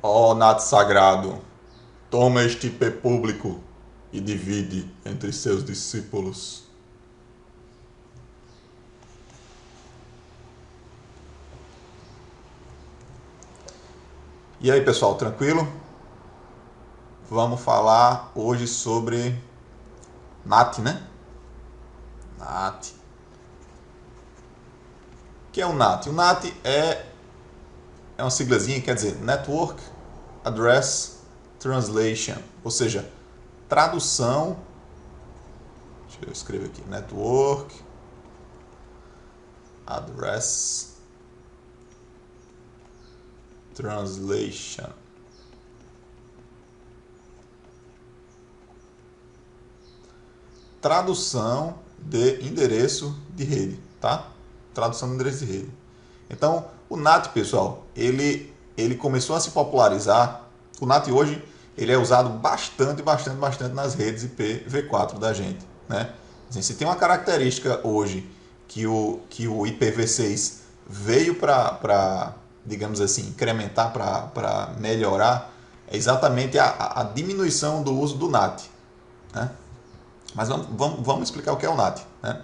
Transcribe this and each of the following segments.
Ó NAT sagrado, toma este IP público e divide entre seus discípulos. E aí, pessoal, tranquilo? Vamos falar hoje sobre NAT, né? NAT. O que é o NAT? O NAT é uma siglazinha, quer dizer Network Address Translation, ou seja, tradução. Deixa eu escrever aqui: Network Address Translation. Tradução de endereço de rede, tá? Tradução de endereço de rede. Então, o NAT, pessoal, ele começou a se popularizar. O NAT hoje ele é usado bastante nas redes IPv4 da gente, né? Assim, se tem uma característica hoje que o IPv6 veio para, digamos assim, incrementar, para melhorar, é exatamente a diminuição do uso do NAT, né? Mas vamos explicar o que é o NAT, né?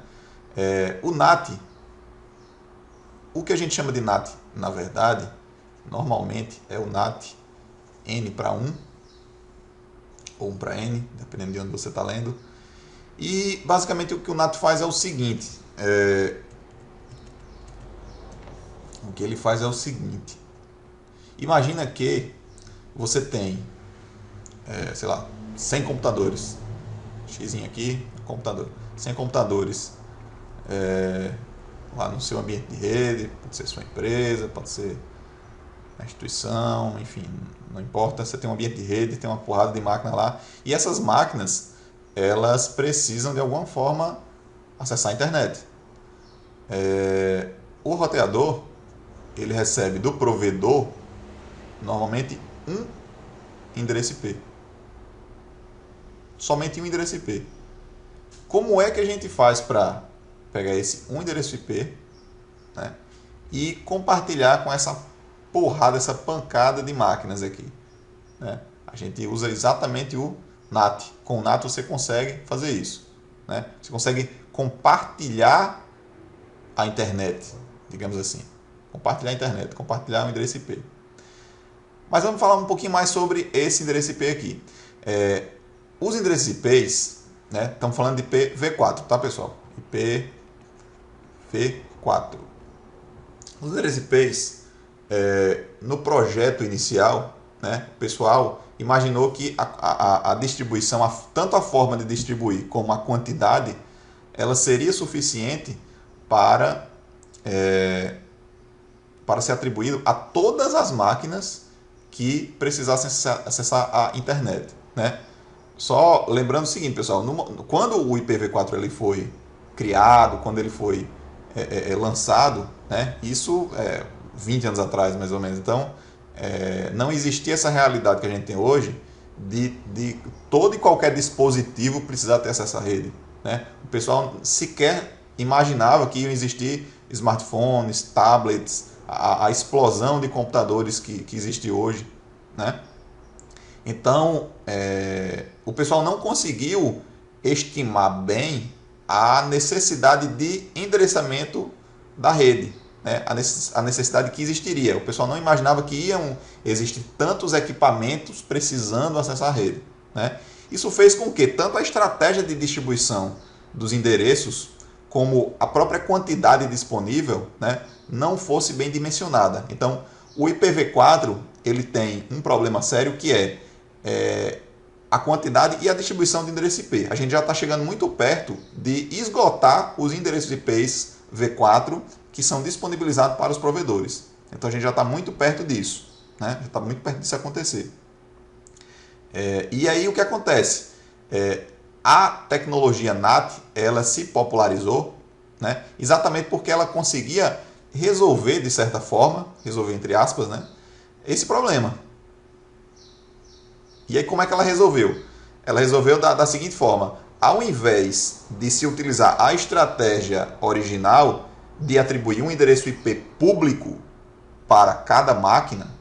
O NAT, o que a gente chama de NAT, na verdade, normalmente é o NAT N para 1 ou 1 para N, dependendo de onde você está lendo. E basicamente o que o NAT faz é o seguinte: imagina que você tem, sei lá, 100 computadores, x aqui, computador, 100 computadores lá no seu ambiente de rede, pode ser sua empresa, pode ser a instituição, enfim, não importa, você tem um ambiente de rede, tem uma porrada de máquinas lá, e essas máquinas, elas precisam de alguma forma acessar a internet. O roteador, ele recebe do provedor, normalmente, um endereço IP. Somente um endereço IP. Como é que a gente faz para pegar esse um endereço IP, né, e compartilhar com essa porrada, essa pancada de máquinas aqui, né? A gente usa exatamente o NAT. Com o NAT você consegue fazer isso, né? Você consegue compartilhar a internet, digamos assim. Compartilhar a internet, compartilhar o endereço IP. Mas vamos falar um pouquinho mais sobre esse endereço IP aqui. Os endereços IPs, né? Estamos falando de IPv4, tá, pessoal? IPv4. Os endereços IPs, no projeto inicial, né, o pessoal imaginou que a distribuição, tanto a forma de distribuir como a quantidade, ela seria suficiente para ser atribuído a todas as máquinas que precisassem acessar a internet, né? Só lembrando o seguinte, pessoal, quando o IPv4 ele foi criado, quando ele foi lançado, né, isso 20 anos atrás, mais ou menos. Então, não existia essa realidade que a gente tem hoje de todo e qualquer dispositivo precisar ter acesso à rede, né? O pessoal sequer imaginava que iam existir smartphones, tablets, a explosão de computadores que existe hoje, né? Então, o pessoal não conseguiu estimar bem a necessidade de endereçamento da rede, né? A necessidade que existiria. O pessoal não imaginava que iam existir tantos equipamentos precisando acessar a rede, né? Isso fez com que tanto a estratégia de distribuição dos endereços como a própria quantidade disponível, né, não fosse bem dimensionada. Então, o IPv4 ele tem um problema sério que é a quantidade e a distribuição de endereço IP. A gente já está chegando muito perto de esgotar os endereços IPs V4 que são disponibilizados para os provedores. Então a gente já está muito perto disso, né? Já está muito perto disso acontecer. E aí o que acontece? A tecnologia NAT ela se popularizou, né? Exatamente porque ela conseguia resolver, de certa forma, resolver entre aspas, né, esse problema. E aí como é que ela resolveu? Ela resolveu da seguinte forma: ao invés de se utilizar a estratégia original de atribuir um endereço IP público para cada máquina,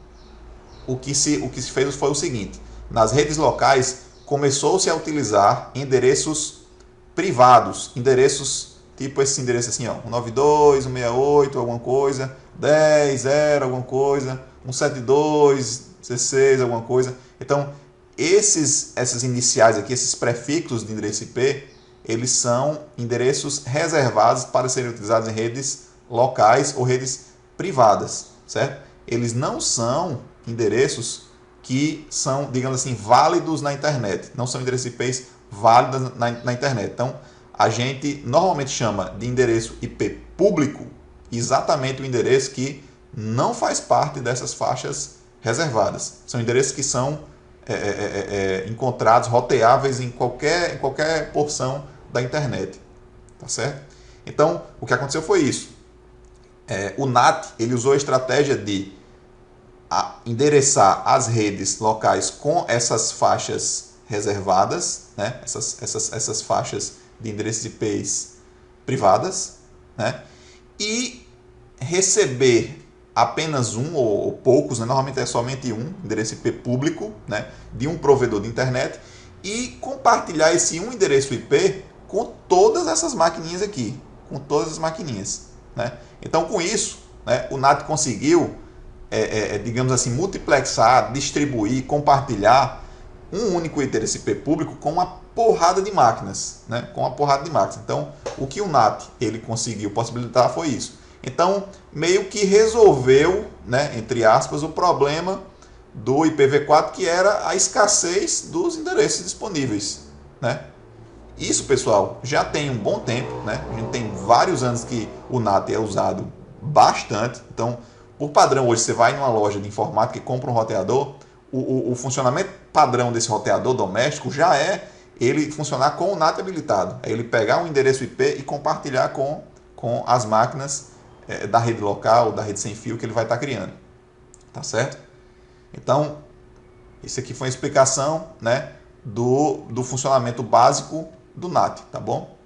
o que se fez foi o seguinte: nas redes locais começou-se a utilizar endereços privados, endereços tipo esse endereço assim, ó, 192, 168, alguma coisa, 10, 0, alguma coisa, 172, 16, alguma coisa. Então, essas iniciais aqui, esses prefixos de endereço IP, eles são endereços reservados para serem utilizados em redes locais ou redes privadas, certo? Eles não são endereços que são, digamos assim, válidos na internet. Não são endereços IPs válidos na internet. Então, a gente normalmente chama de endereço IP público exatamente o endereço que não faz parte dessas faixas reservadas. São endereços que são encontrados, roteáveis em qualquer porção da internet. Tá certo? Então, o que aconteceu foi isso. O NAT ele usou a estratégia de endereçar as redes locais com essas faixas reservadas, né? essas faixas de endereços IPs privadas, né? E receber apenas um ou poucos, né? Normalmente é somente um endereço IP público, né? De um provedor de internet, e compartilhar esse um endereço IP com todas essas maquininhas aqui, com todas as maquininhas, né? Então, com isso, né, o NAT conseguiu, digamos assim, multiplexar, distribuir, compartilhar um único endereço IP público com uma porrada de máquinas, né? Com uma porrada de máquinas. Então, o que o NAT ele conseguiu possibilitar foi isso. Então, meio que resolveu, né, entre aspas, o problema do IPv4, que era a escassez dos endereços disponíveis, né? Isso, pessoal, já tem um bom tempo, né? A gente tem vários anos que o NAT é usado bastante. Então, por padrão, hoje você vai numa loja de informática e compra um roteador, o funcionamento padrão desse roteador doméstico já é ele funcionar com o NAT habilitado. É ele pegar um endereço IP e compartilhar com as máquinas da rede local, da rede sem fio que ele vai estar criando. Tá certo? Então, isso aqui foi uma explicação, né, do funcionamento básico do NAT, tá bom?